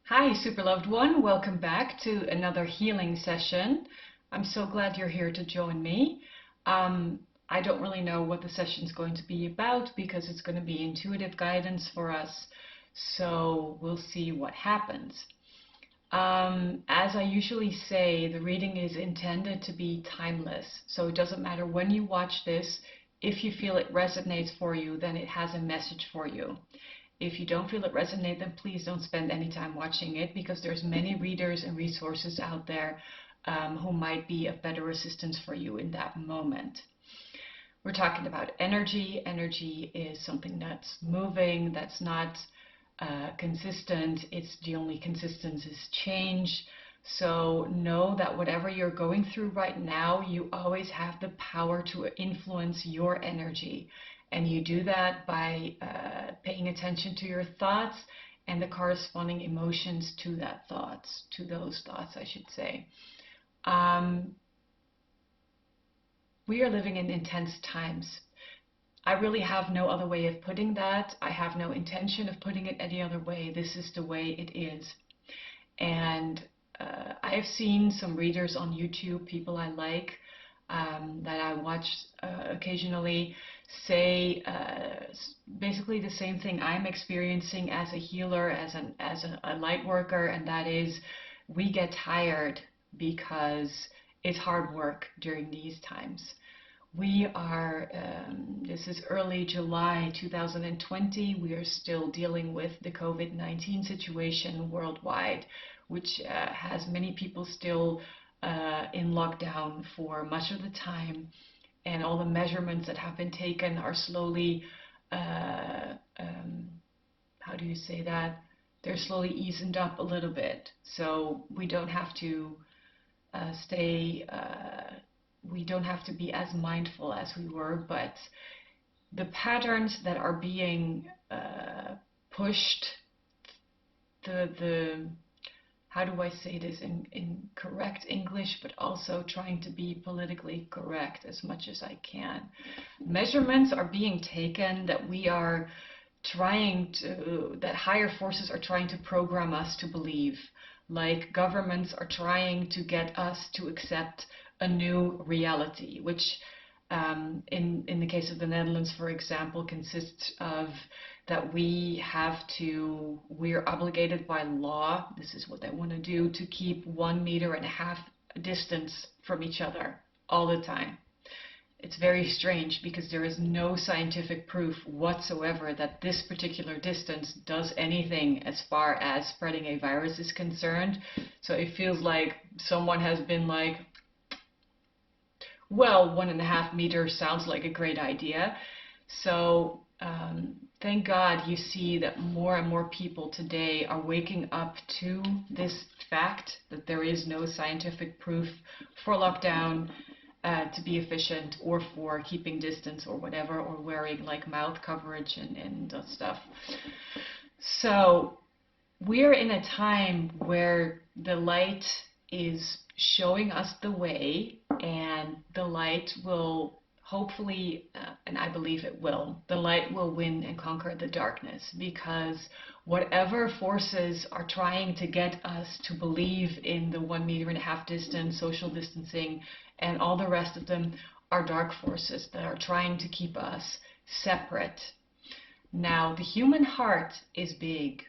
Hi, super loved one. Welcome back to another healing session. I'm so glad you're here to join me. I don't really know what the session's going to be about because it's going to be intuitive guidance for us. So we'll see what happens. As I usually say, the reading is intended to be timeless. So it doesn't matter when you watch this. If you feel it resonates for you, then it has a message for you. If you don't feel it resonate, then please don't spend any time watching it because there's many readers and resources out there who might be of better assistance for you in that moment. We're talking about energy. Energy is something that's moving, that's not consistent. It's the only consistent is change. So know that whatever you're going through right now, you always have the power to influence your energy. And you do that by paying attention to your thoughts and the corresponding emotions to that thoughts, to those thoughts, I should say. We are living in intense times. I really have no other way of putting that. I have no intention of putting it any other way. This is the way it is. And I have seen some readers on YouTube, people I like, that I watch occasionally, say basically the same thing I'm experiencing as a healer, as a light worker, and that is we get tired because it's hard work during these times. We are, this is early July 2020, we are still dealing with the COVID-19 situation worldwide, which has many people still in lockdown for much of the time, and all the measurements that have been taken are slowly, how do you say that? They're slowly easing up a little bit, so we don't have to we don't have to be as mindful as we were, but the patterns that are being pushed, how do I say this in correct English, but also trying to be politically correct as much as I can. Measurements are being taken that we are trying to, that higher forces are trying to program us to believe. Like governments are trying to get us to accept a new reality, which in the case of the Netherlands, for example, consists of that we're obligated by law, this is what they want to do, to keep 1.5 meters distance from each other all the time. It's very strange because there is no scientific proof whatsoever that this particular distance does anything as far as spreading a virus is concerned. So it feels like someone has been like, well, 1.5 meters sounds like a great idea. So thank God you see that more and more people today are waking up to this fact that there is no scientific proof for lockdown to be efficient, or for keeping distance or whatever, or wearing like mouth coverage and stuff. So we're in a time where the light is showing us the way, and the light will hopefully, and I believe it will, the light will win and conquer the darkness, because whatever forces are trying to get us to believe in the 1.5 meters distance, social distancing, and all the rest of them are dark forces that are trying to keep us separate. Now, the human heart is big,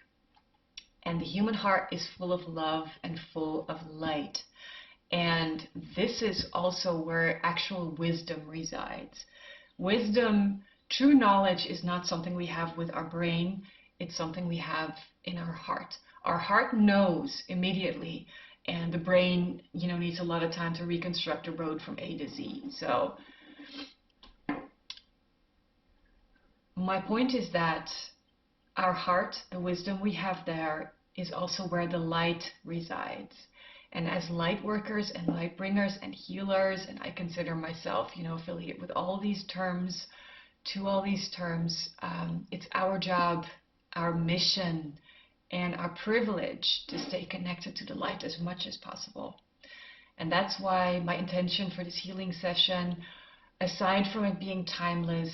and the human heart is full of love and full of light. And this is also where actual wisdom resides. Wisdom, true knowledge, is not something we have with our brain, it's something we have in our heart. Our heart knows immediately, and the brain, needs a lot of time to reconstruct a road from A to Z. So my point is that our heart, the wisdom we have there, is also where the light resides. And as light workers and light bringers and healers, and I consider myself, affiliate with all these terms, it's our job, our mission, and our privilege to stay connected to the light as much as possible. And that's why my intention for this healing session, aside from it being timeless,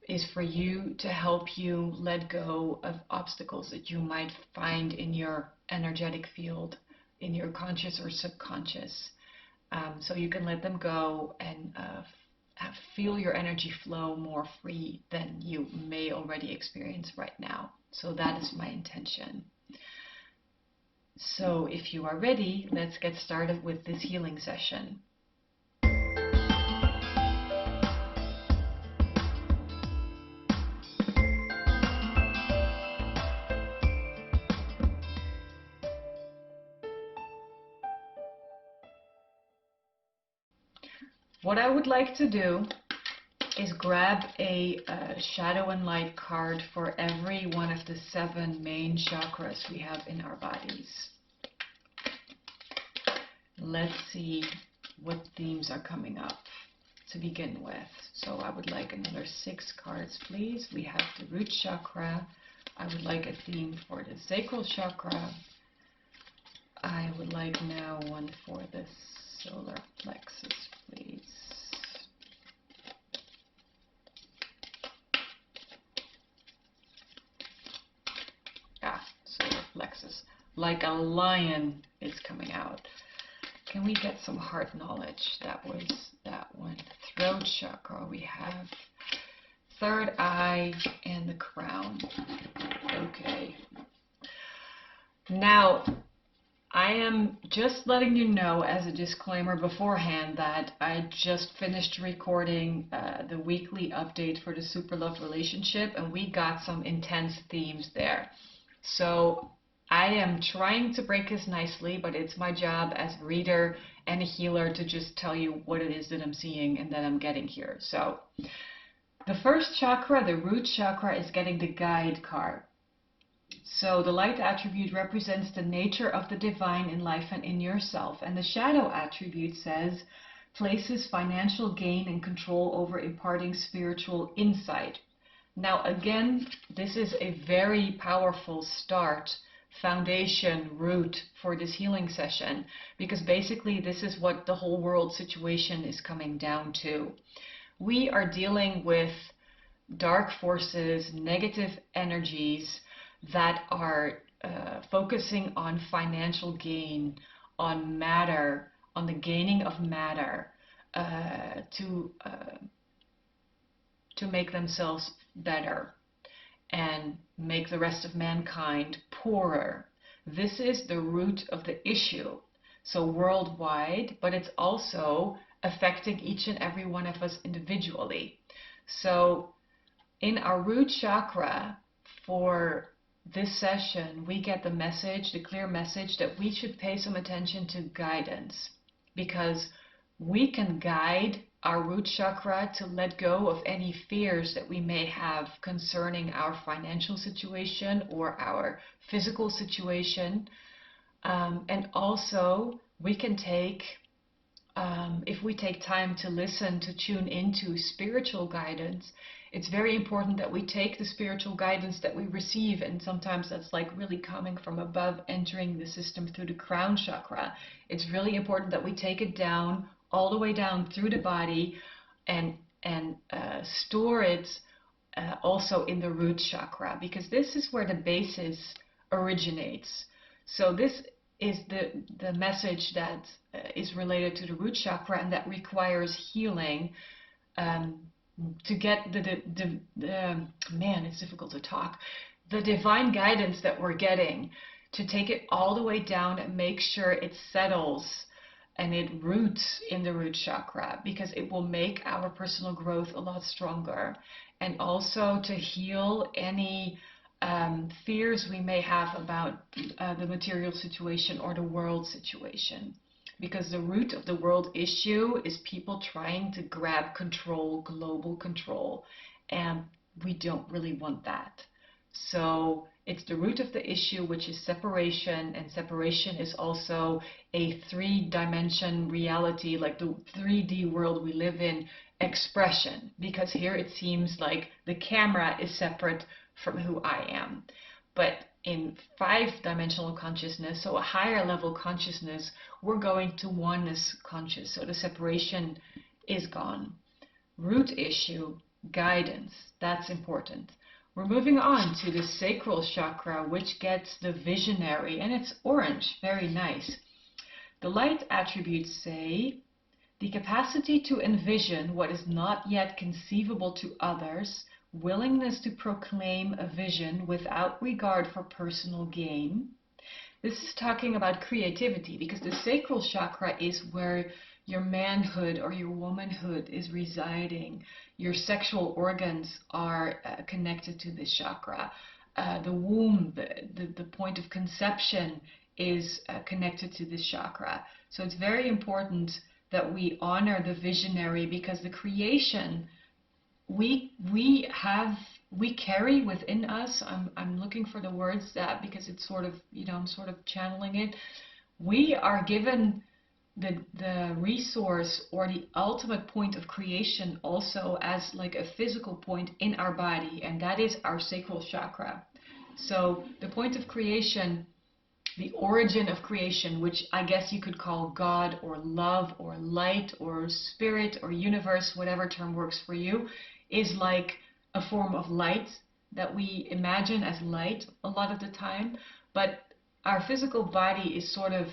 is for you to help you let go of obstacles that you might find in your energetic field, in your conscious or subconscious. So you can let them go and feel your energy flow more free than you may already experience right now. So that is my intention. So if you are ready, let's get started with this healing session. What I would like to do is grab a shadow and light card for every one of the 7 main chakras we have in our bodies. Let's see what themes are coming up to begin with. So I would like another 6 cards, please. We have the root chakra. I would like a theme for the sacral chakra. I would like now one for the solar plexus, please. Solar plexus. Like a lion is coming out. Can we get some heart knowledge? That was that one. Throat chakra. We have third eye and the crown. Okay. Now, I am just letting you know as a disclaimer beforehand that I just finished recording the weekly update for the Super Love relationship, and we got some intense themes there. So I am trying to break this nicely, but it's my job as a reader and a healer to just tell you what it is that I'm seeing and that I'm getting here. So the first chakra, the root chakra, is getting the guide card. So the light attribute represents the nature of the divine in life and in yourself. And the shadow attribute says, places financial gain and control over imparting spiritual insight. Now again, this is a very powerful start, foundation, root for this healing session, because basically this is what the whole world situation is coming down to. We are dealing with dark forces, negative energies that are focusing on financial gain, on matter, on the gaining of matter, to make themselves better and make the rest of mankind poorer. This is the root of the issue. So worldwide, but it's also affecting each and every one of us individually. So in our root chakra, for this session, we get the message, the clear message that we should pay some attention to guidance, because we can guide our root chakra to let go of any fears that we may have concerning our financial situation or our physical situation. And also, we can take, if we take time to listen, to tune into spiritual guidance, it's very important that we take the spiritual guidance that we receive, and sometimes that's like really coming from above, entering the system through the crown chakra. It's really important that we take it down, all the way down through the body, and store it also in the root chakra, because this is where the basis originates. So this is the message that is related to the root chakra, and that requires healing to get man, it's difficult to talk, the divine guidance that we're getting, to take it all the way down and make sure it settles and it roots in the root chakra, because it will make our personal growth a lot stronger, and also to heal any fears we may have about the material situation or the world situation. Because the root of the world issue is people trying to grab control, global control, and we don't really want that. So it's the root of the issue, which is separation, and separation is also a 3-dimension reality, like the 3D world we live in, expression, because here it seems like the camera is separate from who I am. But in 5-dimensional consciousness, so a higher level consciousness, we're going to oneness conscious, so the separation is gone. Root issue guidance. That's important. We're moving on to the sacral chakra, which gets the visionary, and it's orange, very nice. The light attributes say, the capacity to envision what is not yet conceivable to others, willingness to proclaim a vision without regard for personal gain. This is talking about creativity, because the sacral chakra is where your manhood or your womanhood is residing. Your sexual organs are connected to this chakra. The womb, the point of conception is connected to this chakra. So it's very important that we honor the visionary, because the creation we carry within us. I'm looking for the words that, because it's sort of, I'm sort of channeling it. We are given the resource or the ultimate point of creation also as like a physical point in our body, and that is our sacral chakra. So the point of creation, the origin of creation, which I guess you could call God or love or light or spirit or universe, whatever term works for you, is like a form of light that we imagine as light a lot of the time. But our physical body is sort of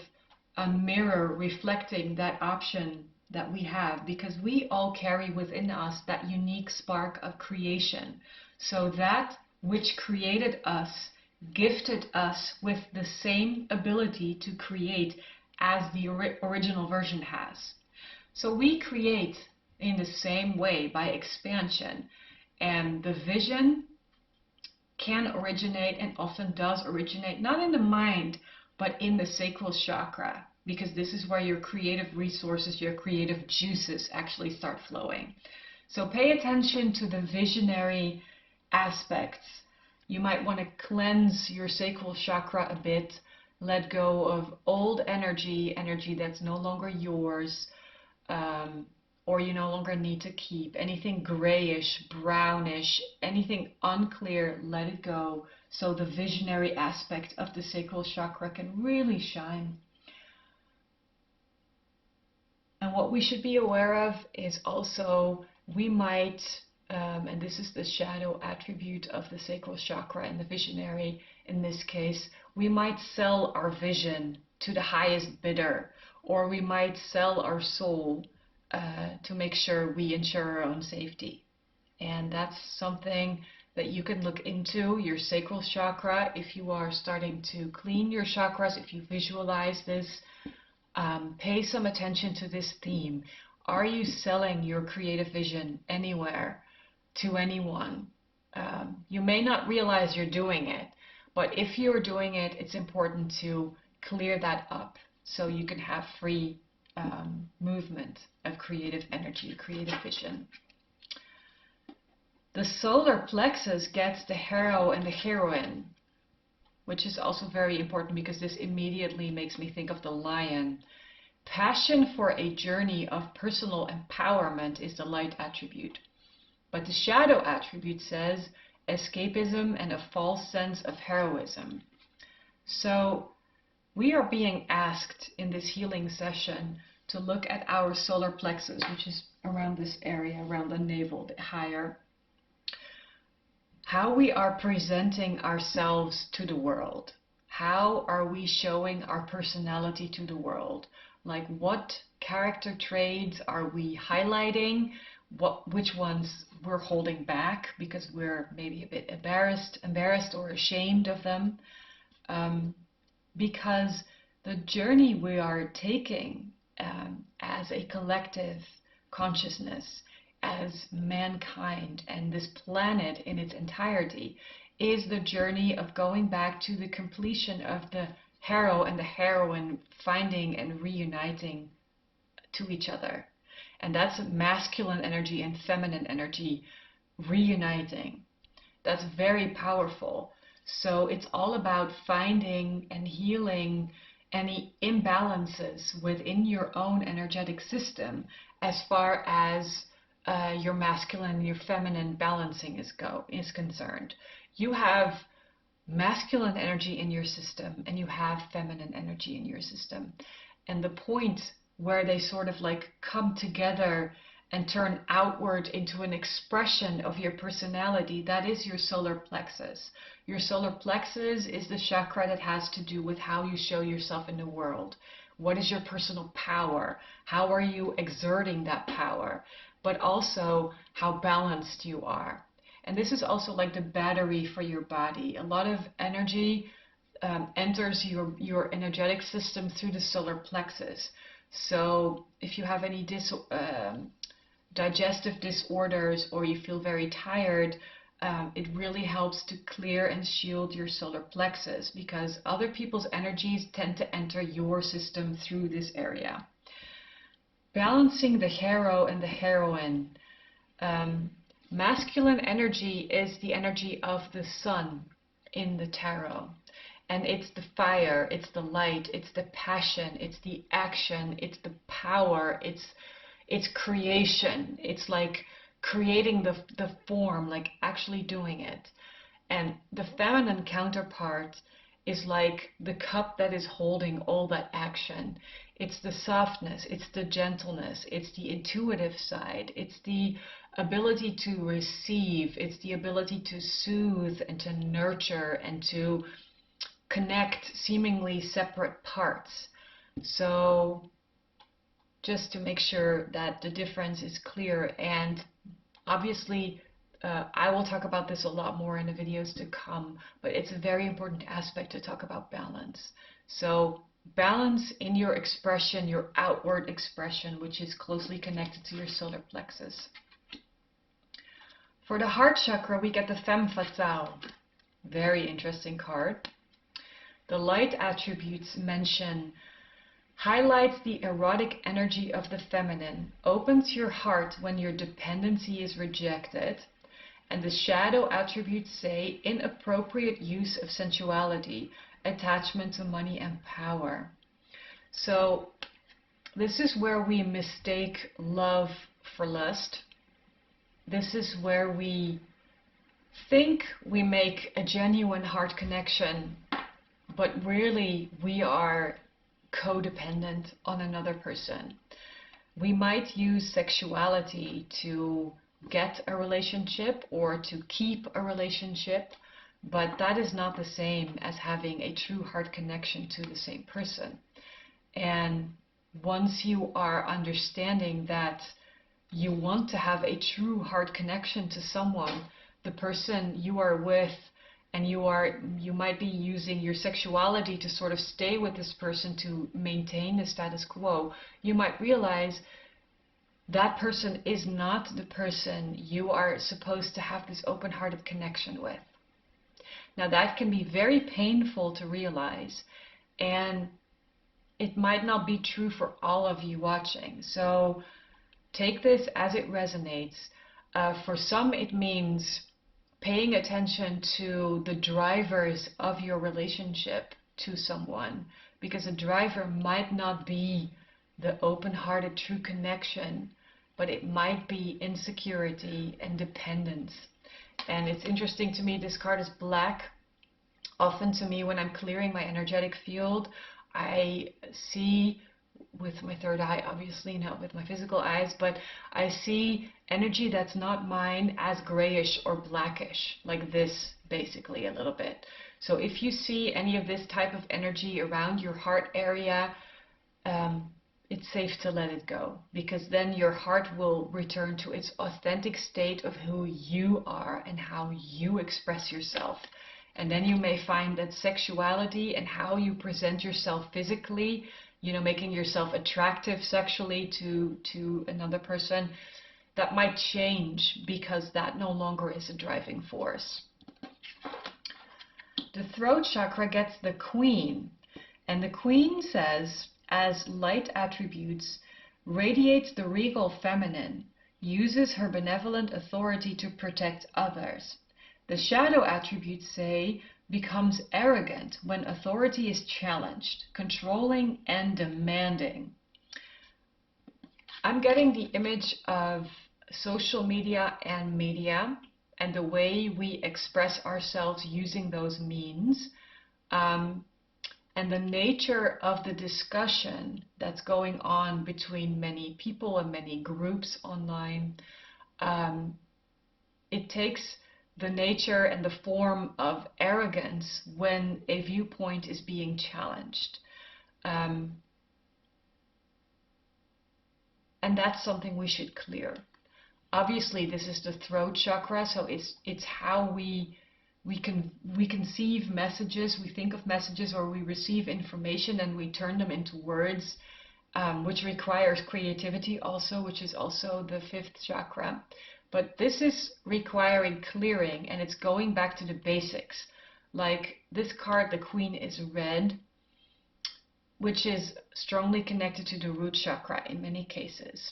a mirror reflecting that option that we have, because we all carry within us that unique spark of creation. So that which created us gifted us with the same ability to create as the original version has. So we create in the same way by expansion, and the vision can originate, and often does originate, not in the mind, but in the sacral chakra, because this is where your creative resources, your creative juices actually start flowing. So pay attention to the visionary aspects. You might want to cleanse your sacral chakra a bit, let go of old energy that's no longer yours, or you no longer need to keep. Anything grayish, brownish, anything unclear, let it go, so the visionary aspect of the sacral chakra can really shine. And what we should be aware of is also, we might, and this is the shadow attribute of the sacral chakra and the visionary in this case, we might sell our vision to the highest bidder, or we might sell our soul to make sure we ensure our own safety. And that's something that you can look into, your sacral chakra, if you are starting to clean your chakras, if you visualize this. Pay some attention to this theme. Are you selling your creative vision anywhere to anyone? You may not realize you're doing it, but if you're doing it, it's important to clear that up so you can have free movement of creative energy, creative vision. The solar plexus gets the hero and the heroine, which is also very important because this immediately makes me think of the lion. Passion for a journey of personal empowerment is the light attribute. But the shadow attribute says escapism and a false sense of heroism. So we are being asked in this healing session to look at our solar plexus, which is around this area, around the navel, a bit higher. How we are presenting ourselves to the world. How are we showing our personality to the world? Like, what character traits are we highlighting? Which ones we're holding back because we're maybe a bit embarrassed or ashamed of them? Because the journey we are taking as a collective consciousness, as mankind and this planet in its entirety, is the journey of going back to the completion of the hero and the heroine finding and reuniting to each other. And that's masculine energy and feminine energy reuniting. That's very powerful. So it's all about finding and healing any imbalances within your own energetic system as far as your masculine and your feminine balancing is concerned. You have masculine energy in your system and you have feminine energy in your system. And the point where they sort of like come together and turn outward into an expression of your personality, that is your solar plexus. Your solar plexus is the chakra that has to do with how you show yourself in the world. What is your personal power? How are you exerting that power? But also how balanced you are. And this is also like the battery for your body. A lot of energy enters your energetic system through the solar plexus. So if you have any digestive disorders or you feel very tired, it really helps to clear and shield your solar plexus, because other people's energies tend to enter your system through this area. Balancing the hero and the heroine. Masculine energy is the energy of the sun in the tarot. And it's the fire, it's the light, it's the passion, it's the action, it's the power, it's creation. It's like creating the form, like actually doing it. And the feminine counterpart is like the cup that is holding all that action. It's the softness, it's the gentleness, it's the intuitive side, it's the ability to receive, it's the ability to soothe and to nurture and to connect seemingly separate parts. So just to make sure that the difference is clear, and obviously I will talk about this a lot more in the videos to come, but it's a very important aspect to talk about balance. So balance in your expression, your outward expression, which is closely connected to your solar plexus. For the heart chakra, we get the femme fatale. Very interesting card. The light attributes mention highlights the erotic energy of the feminine, opens your heart when your dependency is rejected, and the shadow attributes say inappropriate use of sensuality, attachment to money and power. So this is where we mistake love for lust. This is where we think we make a genuine heart connection, but really we are codependent on another person. We might use sexuality to get a relationship or to keep a relationship, but that is not the same as having a true heart connection to the same person. And once you are understanding that you want to have a true heart connection to someone, the person you are with, and you might be using your sexuality to sort of stay with this person to maintain the status quo, you might realize that person is not the person you are supposed to have this open-hearted connection with. Now that can be very painful to realize, and it might not be true for all of you watching. So take this as it resonates. For some it means paying attention to the drivers of your relationship to someone, because a driver might not be the open-hearted true connection, but it might be insecurity and dependence. And it's interesting to me, this card is black. Often to me, when I'm clearing my energetic field, I see with my third eye, obviously not with my physical eyes, but I see energy that's not mine as grayish or blackish, like this basically a little bit. So if you see any of this type of energy around your heart area, it's safe to let it go, because then your heart will return to its authentic state of who you are and how you express yourself. And then you may find that sexuality and how you present yourself physically, you know, making yourself attractive sexually to another person, that might change, because that no longer is a driving force. The throat chakra gets the Queen, and the Queen says, as light attributes, radiates the regal feminine, uses her benevolent authority to protect others. The shadow attributes say, becomes arrogant when authority is challenged, controlling and demanding. I'm getting the image of social media and media and the way we express ourselves using those means. And the nature of the discussion that's going on between many people and many groups online, it takes the nature and the form of arrogance when a viewpoint is being challenged. And that's something we should clear. Obviously, this is the throat chakra, so it's how we conceive messages, we think of messages, or we receive information and we turn them into words, which requires creativity also, which is also the fifth chakra. But this is requiring clearing, and it's going back to the basics. Like this card, the Queen, is red, which is strongly connected to the root chakra in many cases.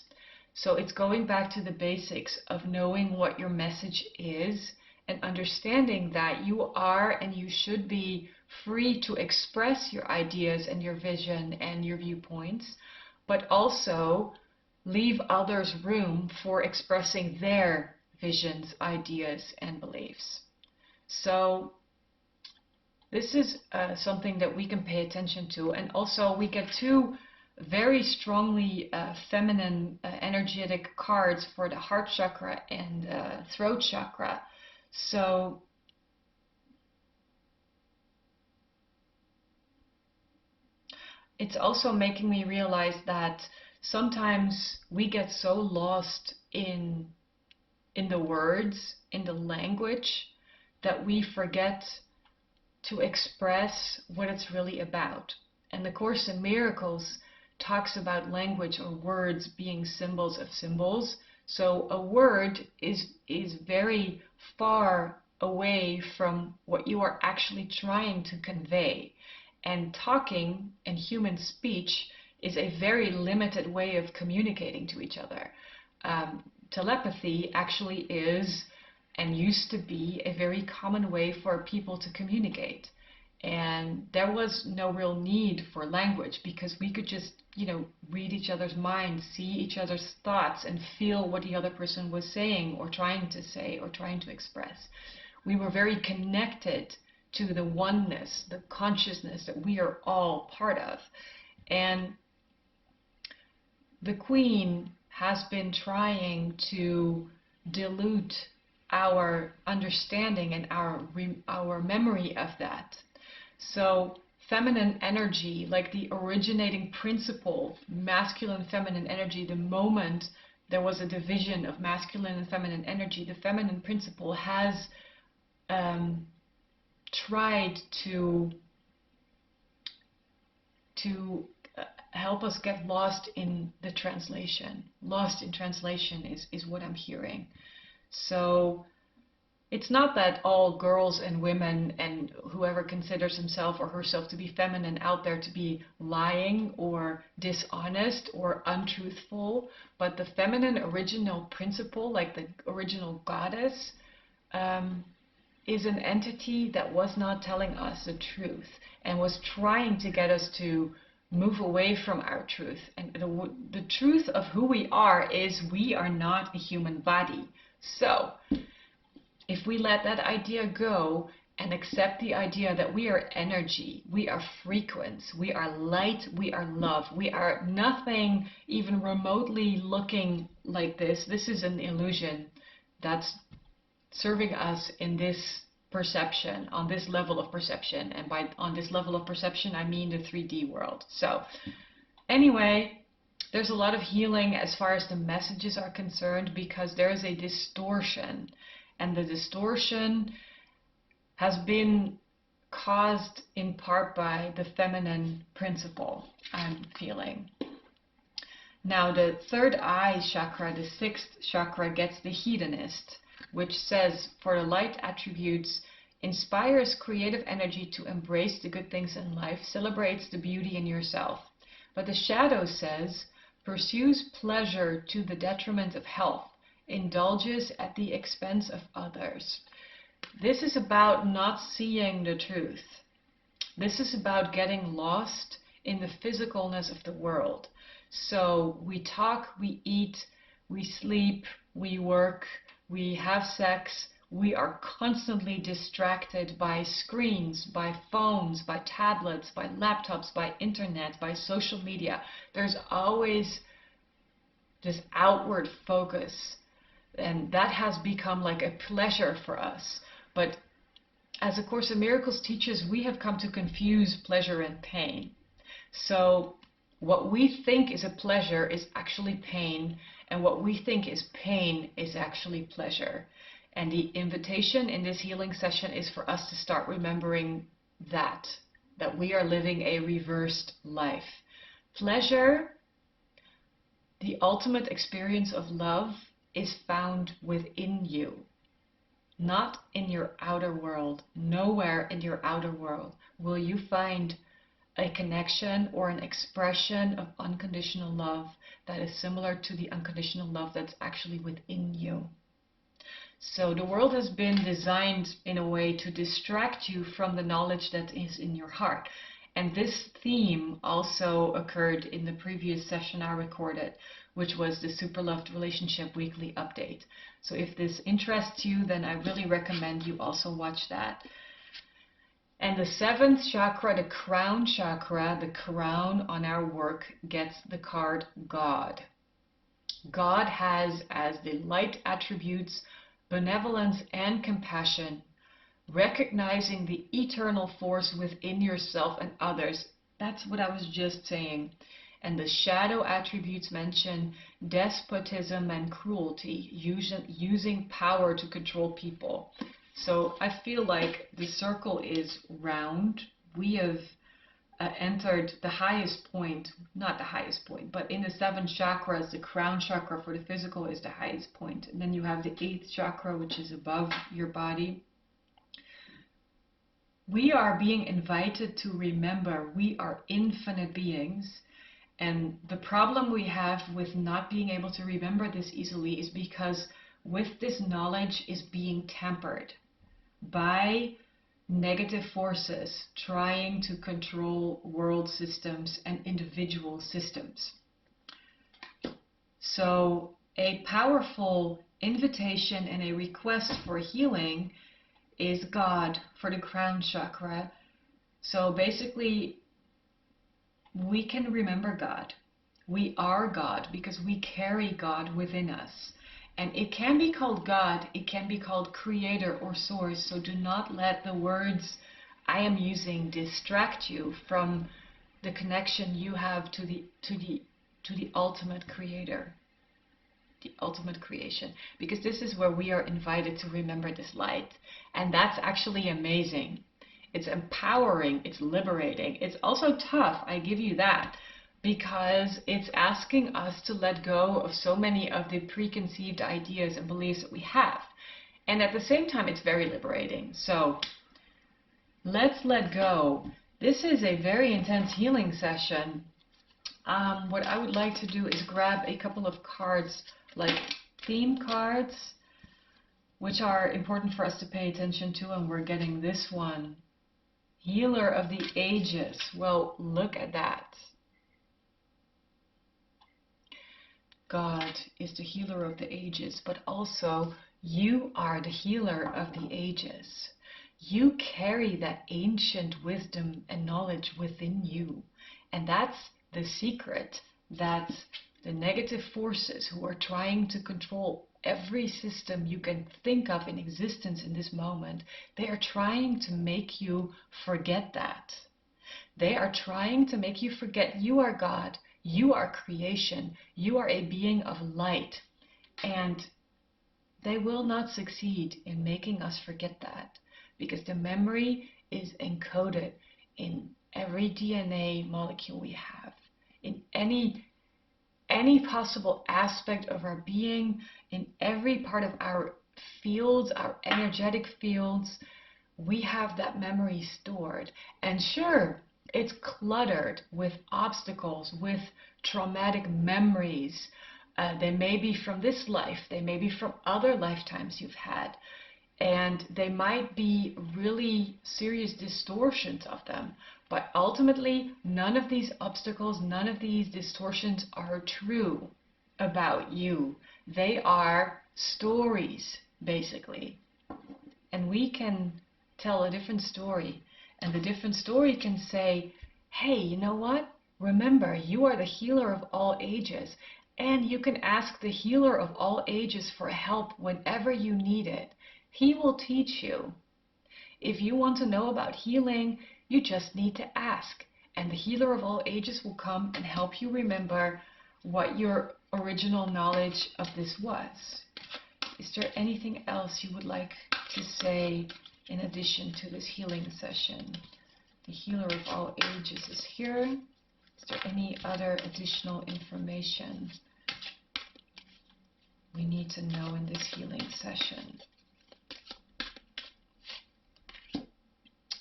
So it's going back to the basics of knowing what your message is and understanding that you are and you should be free to express your ideas and your vision and your viewpoints, but also leave others room for expressing their visions, ideas, and beliefs. So this is something that we can pay attention to. And also we get two very strongly feminine energetic cards for the heart chakra and throat chakra. So it's also making me realize that sometimes we get so lost in the words, in the language, that we forget to express what it's really about. And the Course in Miracles talks about language or words being symbols of symbols. So a word is very far away from what you are actually trying to convey. And talking and human speech is a very limited way of communicating to each other. Telepathy actually is and used to be a very common way for people to communicate. And there was no real need for language because we could just, read each other's minds, see each other's thoughts, and feel what the other person was saying or trying to say or trying to express. We were very connected to the oneness, the consciousness that we are all part of. And the Queen has been trying to dilute our understanding and our memory of that. So feminine energy, like the originating principle, masculine, feminine energy, the moment there was a division of masculine and feminine energy, the feminine principle has tried to help us get lost in the translation. Lost in translation is what I'm hearing. So it's not that all girls and women and whoever considers himself or herself to be feminine out there to be lying or dishonest or untruthful, but the feminine original principle, like the original goddess, is an entity that was not telling us the truth and was trying to get us to move away from our truth. And the truth of who we are is we are not a human body. So if we let that idea go and accept the idea that we are energy, we are frequency, we are light, we are love, we are nothing even remotely looking like this. This is an illusion that's serving us in this perception, on this level of perception. And on this level of perception, I mean the 3D world. So anyway, there's a lot of healing as far as the messages are concerned because there is a distortion. And the distortion has been caused in part by the feminine principle, I'm feeling. Now the third eye chakra, the sixth chakra, gets the hedonist, which says, for the light attributes, inspires creative energy to embrace the good things in life, celebrates the beauty in yourself. But the shadow says, pursues pleasure to the detriment of health, indulges at the expense of others. This is about not seeing the truth. This is about getting lost in the physicalness of the world. So we talk, we eat, we sleep, we work, we have sex, We are constantly distracted by screens, by phones, by tablets, by laptops, by internet, by social media. There's always this outward focus, and that has become like a pleasure for us. But as A Course in Miracles teaches, we have come to confuse pleasure and pain. So what we think is a pleasure is actually pain, and what we think is pain is actually pleasure. And the invitation in this healing session is for us to start remembering that we are living a reversed life. Pleasure, the ultimate experience of love, is found within you, not in your outer world. Nowhere in your outer world will you find a connection or an expression of unconditional love that is similar to the unconditional love that's actually within you. So the world has been designed in a way to distract you from the knowledge that is in your heart. And this theme also occurred in the previous session I recorded, which was the Super Loved Relationship Weekly Update. So if this interests you, then I really recommend you also watch that. And the seventh chakra, the crown chakra, the crown on our work, gets the card God. God has as the light attributes benevolence and compassion, recognizing the eternal force within yourself and others. That's what I was just saying. And the shadow attributes mention despotism and cruelty, using power to control people. So I feel like the circle is round. We have entered the highest point, not the highest point, but in the seven chakras, the crown chakra for the physical is the highest point. And then you have the eighth chakra, which is above your body. We are being invited to remember we are infinite beings. And the problem we have with not being able to remember this easily is because with this knowledge is being tempered by negative forces trying to control world systems and individual systems. So a powerful invitation and a request for healing is God for the crown chakra. So basically, we can remember God. We are God because we carry God within us. And it can be called God, it can be called creator or source. So do not let the words I am using distract you from the connection you have to the ultimate creator, the ultimate creation. Because this is where we are invited to remember this light. And that's actually amazing. It's empowering, it's liberating. It's also tough, I give you that, because it's asking us to let go of so many of the preconceived ideas and beliefs that we have. And at the same time, it's very liberating. So let's let go. This is a very intense healing session. What I would like to do is grab a couple of cards, like theme cards, which are important for us to pay attention to, and we're getting this one. Healer of the ages. Well, look at that. God is the healer of the ages, but also you are the healer of the ages. You carry that ancient wisdom and knowledge within you. And that's the secret that the negative forces who are trying to control every system you can think of in existence in this moment, they are trying to make you forget that. They are trying to make you forget you are God, you are creation, you are a being of light. And they will not succeed in making us forget that, because the memory is encoded in every DNA molecule we have, in any possible aspect of our being, in every part of our fields, our energetic fields. We have that memory stored. And sure, it's cluttered with obstacles, with traumatic memories. They may be from this life, they may be from other lifetimes you've had, and they might be really serious distortions of them. But ultimately, none of these obstacles, none of these distortions are true about you. They are stories, basically. and we can tell a different story. And the different story can say, hey, you know what? Remember, you are the healer of all ages, and you can ask the healer of all ages for help whenever you need it. He will teach you. If you want to know about healing, you just need to ask, and the healer of all ages will come and help you remember what your original knowledge of this was. Is there anything else you would like to say in addition to this healing session? The healer of all ages is here. Is there any other additional information we need to know in this healing session?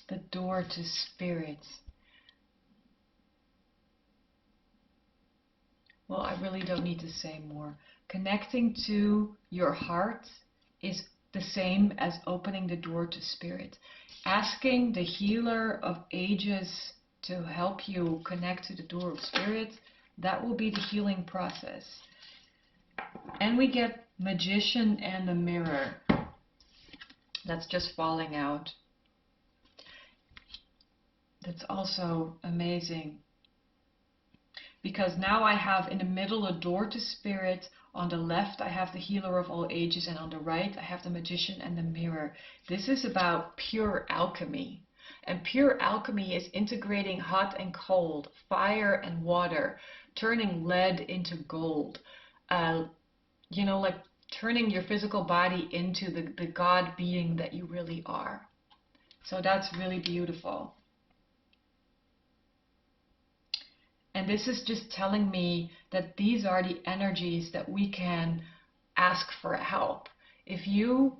The door to spirits. Well, I really don't need to say more. Connecting to your heart is the same as opening the door to spirit. Asking the healer of ages to help you connect to the door of spirit, that will be the healing process. And we get magician and the mirror. That's just falling out. That's also amazing. Because now I have in the middle a door to spirit. On the left I have the healer of all ages, and on the right I have the magician and the mirror. This is about pure alchemy. And pure alchemy is integrating hot and cold, fire and water, turning lead into gold. Like turning your physical body into the God being that you really are. So that's really beautiful. And this is just telling me that these are the energies that we can ask for help. If you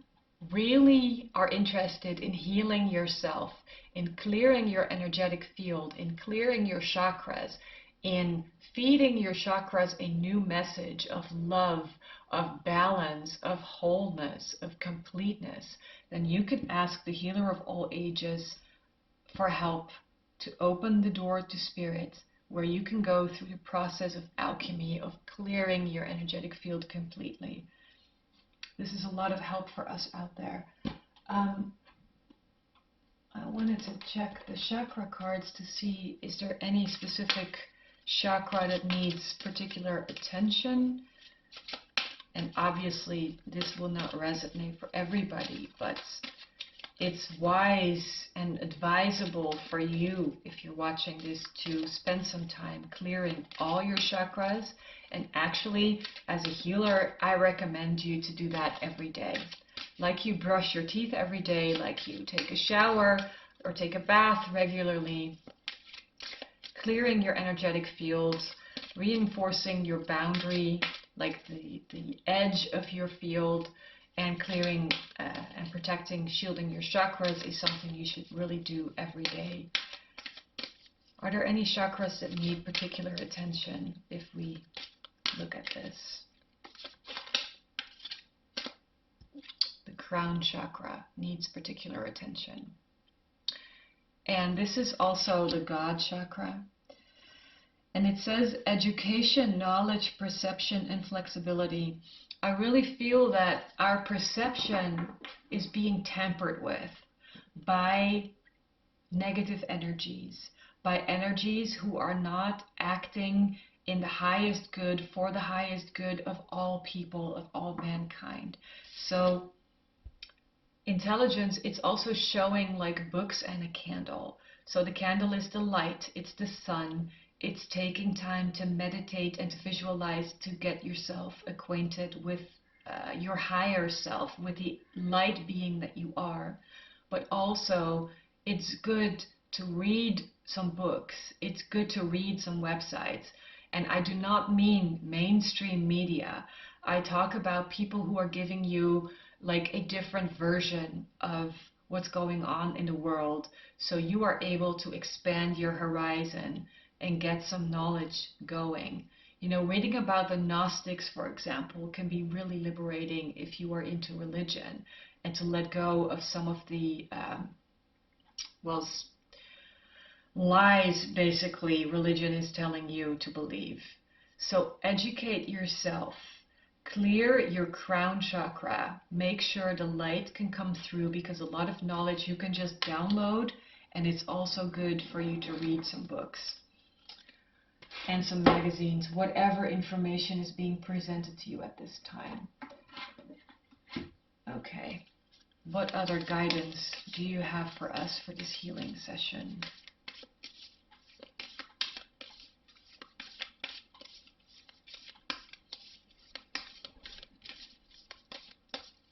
really are interested in healing yourself, in clearing your energetic field, in clearing your chakras, in feeding your chakras a new message of love, of balance, of wholeness, of completeness, then you can ask the healer of all ages for help to open the door to spirit, where you can go through the process of alchemy, of clearing your energetic field completely. This is a lot of help for us out there. I wanted to check the chakra cards to see, is there any specific chakra that needs particular attention? And obviously this will not resonate for everybody, but it's wise and advisable for you, if you're watching this, to spend some time clearing all your chakras. And actually, as a healer, I recommend you to do that every day. Like you brush your teeth every day, like you take a shower or take a bath regularly. Clearing your energetic fields, reinforcing your boundary, like the edge of your field, and clearing and protecting, shielding your chakras is something you should really do every day. Are there any chakras that need particular attention if we look at this? The crown chakra needs particular attention. And this is also the God chakra. And it says education, knowledge, perception, and flexibility. I really feel that our perception is being tampered with by negative energies, by energies who are not acting in the highest good, for the highest good of all people, of all mankind. So intelligence, it's also showing like books and a candle. So the candle is the light, it's the sun. It's taking time to meditate and to visualize, to get yourself acquainted with your higher self, with the light being that you are. But also, it's good to read some books. It's good to read some websites. And I do not mean mainstream media. I talk about people who are giving you like a different version of what's going on in the world, so you are able to expand your horizon and get some knowledge going. You know, reading about the Gnostics, for example, can be really liberating if you are into religion, and to let go of some of the lies, basically, religion is telling you to believe. So educate yourself. Clear your crown chakra. Make sure the light can come through, because a lot of knowledge you can just download, and it's also good for you to read some books and some magazines, whatever information is being presented to you at this time. Okay. What other guidance do you have for us for this healing session?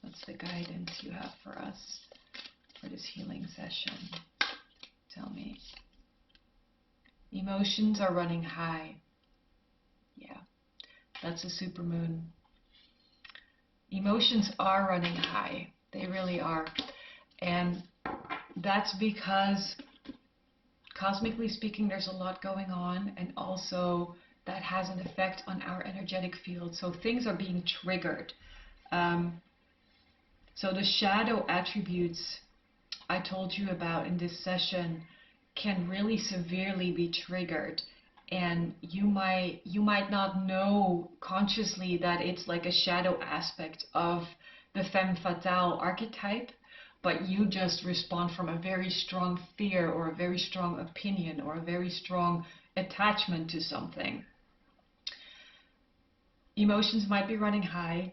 What's the guidance you have for us for this healing session? Tell me. Emotions are running high. Yeah, that's a supermoon. Emotions are running high. They really are. And that's because, cosmically speaking, there's a lot going on, and also that has an effect on our energetic field. So things are being triggered. So the shadow attributes I told you about in this session can really severely be triggered, and you might not know consciously that it's like a shadow aspect of the femme fatale archetype, but you just respond from a very strong fear or a very strong opinion or a very strong attachment to something. Emotions might be running high.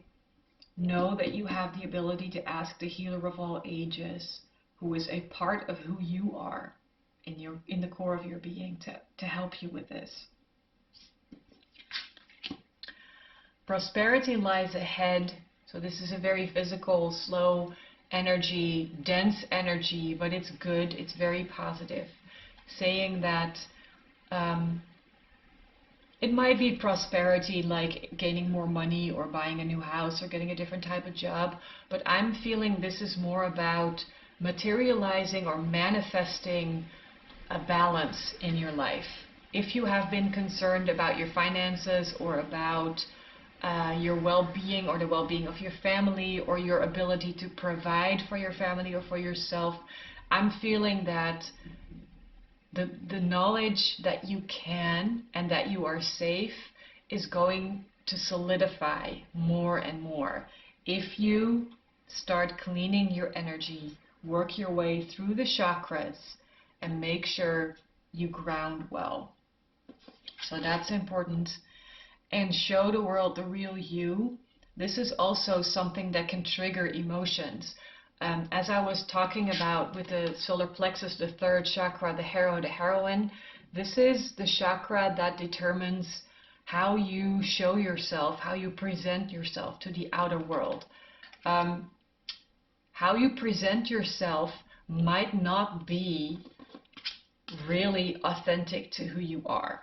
Know that you have the ability to ask the healer of all ages, who is a part of who you are in the core of your being, to help you with this. Prosperity lies ahead. So this is a very physical, slow energy, dense energy, but it's good, it's very positive. Saying that it might be prosperity like gaining more money or buying a new house or getting a different type of job, but I'm feeling this is more about materializing or manifesting a balance in your life. If you have been concerned about your finances or about your well-being or the well-being of your family or your ability to provide for your family or for yourself, I'm feeling that the knowledge that you can and that you are safe is going to solidify more and more. If you start cleaning your energy, work your way through the chakras, and make sure you ground well. So that's important. And show the world the real you. This is also something that can trigger emotions. As I was talking about with the solar plexus, the third chakra, the hero, the heroine, this is the chakra that determines how you show yourself, how you present yourself to the outer world. How you present yourself might not be really authentic to who you are.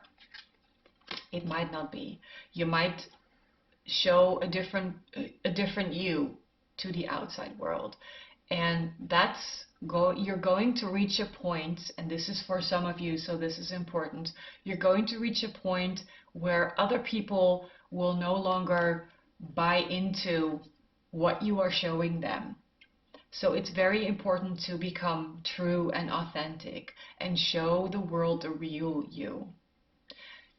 It might not be. You might show a different you to the outside world, and you're going to reach a point, and this is for some of you, so this is important. You're going to reach a point where other people will no longer buy into what you are showing them. So it's very important to become true and authentic and show the world the real you.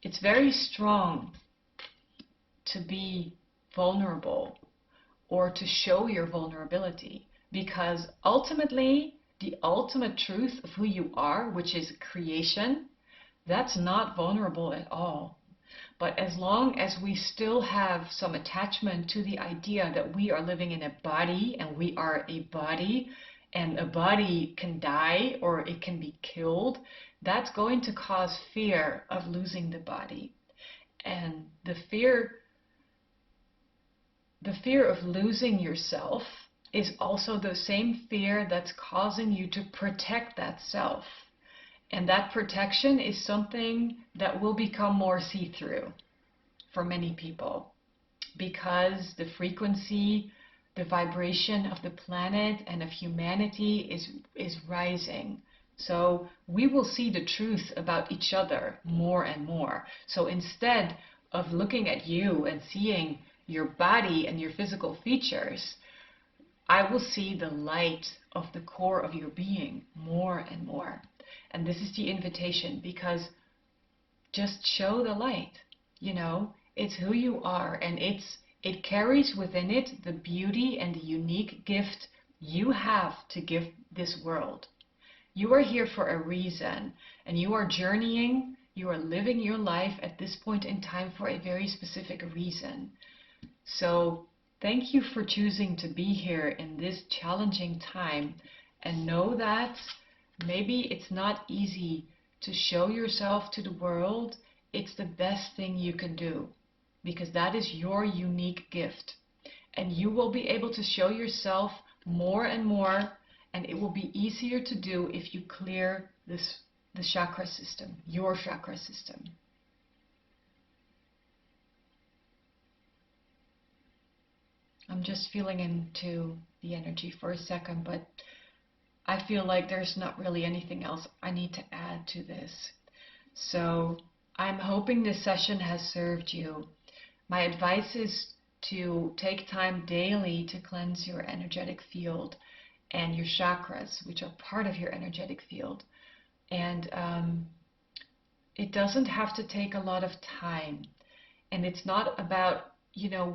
It's very strong to be vulnerable or to show your vulnerability, because ultimately the ultimate truth of who you are, which is creation, that's not vulnerable at all. But as long as we still have some attachment to the idea that we are living in a body and we are a body, and a body can die or it can be killed, that's going to cause fear of losing the body. And the fear of losing yourself is also the same fear that's causing you to protect that self. And that protection is something that will become more see-through for many people, because the frequency, the vibration of the planet and of humanity is rising. So we will see the truth about each other more and more. So instead of looking at you and seeing your body and your physical features, I will see the light of the core of your being more and more. And this is the invitation, because just show the light. You know, it's who you are, and It carries within it the beauty and the unique gift you have to give this world. You are here for a reason, and you are journeying, you are living your life at this point in time for a very specific reason. So thank you for choosing to be here in this challenging time, and know that maybe it's not easy to show yourself to the world. It's the best thing you can do, because that is your unique gift. And you will be able to show yourself more and more, and it will be easier to do if you clear the chakra system, your chakra system. I'm just feeling into the energy for a second, but I feel like there's not really anything else I need to add to this. So I'm hoping this session has served you. My advice is to take time daily to cleanse your energetic field and your chakras, which are part of your energetic field. And it doesn't have to take a lot of time. And it's not about,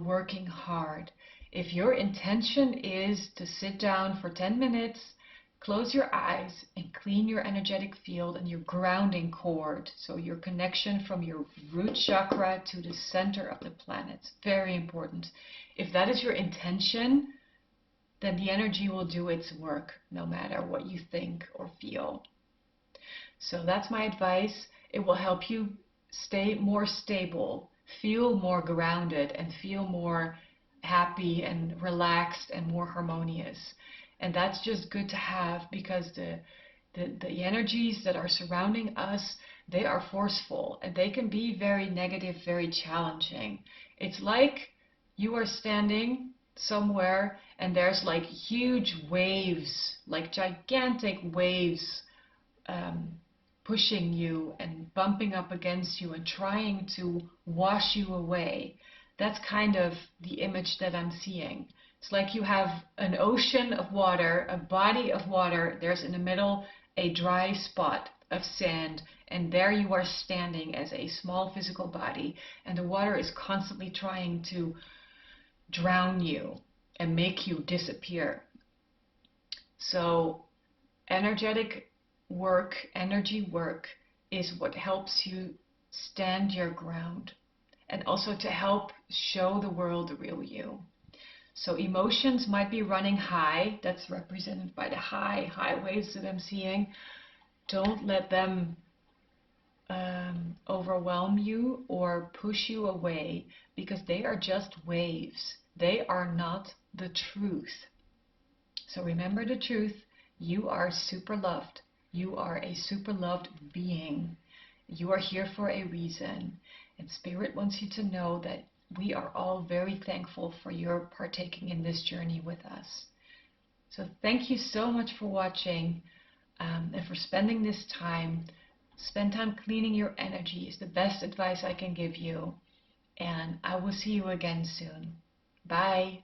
working hard. If your intention is to sit down for 10 minutes, close your eyes and clean your energetic field and your grounding cord, so your connection from your root chakra to the center of the planet, very important. If that is your intention, then the energy will do its work no matter what you think or feel. So that's my advice. It will help you stay more stable, feel more grounded, and feel more happy and relaxed and more harmonious. And that's just good to have, because the energies that are surrounding us, they are forceful and they can be very negative, very challenging. It's like you are standing somewhere and there's like huge waves, like gigantic waves, pushing you and bumping up against you and trying to wash you away. That's kind of the image that I'm seeing. It's like you have an ocean of water, a body of water, there's in the middle a dry spot of sand, and there you are standing as a small physical body, and the water is constantly trying to drown you and make you disappear. So energetic work, energy work, is what helps you stand your ground, and also to help show the world the real you. So emotions might be running high. That's represented by the high waves that I'm seeing. Don't let them overwhelm you or push you away, because they are just waves. They are not the truth. So remember the truth. You are super loved. You are a super loved being. You are here for a reason. And Spirit wants you to know that we are all very thankful for your partaking in this journey with us. So thank you so much for watching, and for spending this time. Spend time cleaning your energy is the best advice I can give you. And I will see you again soon. Bye.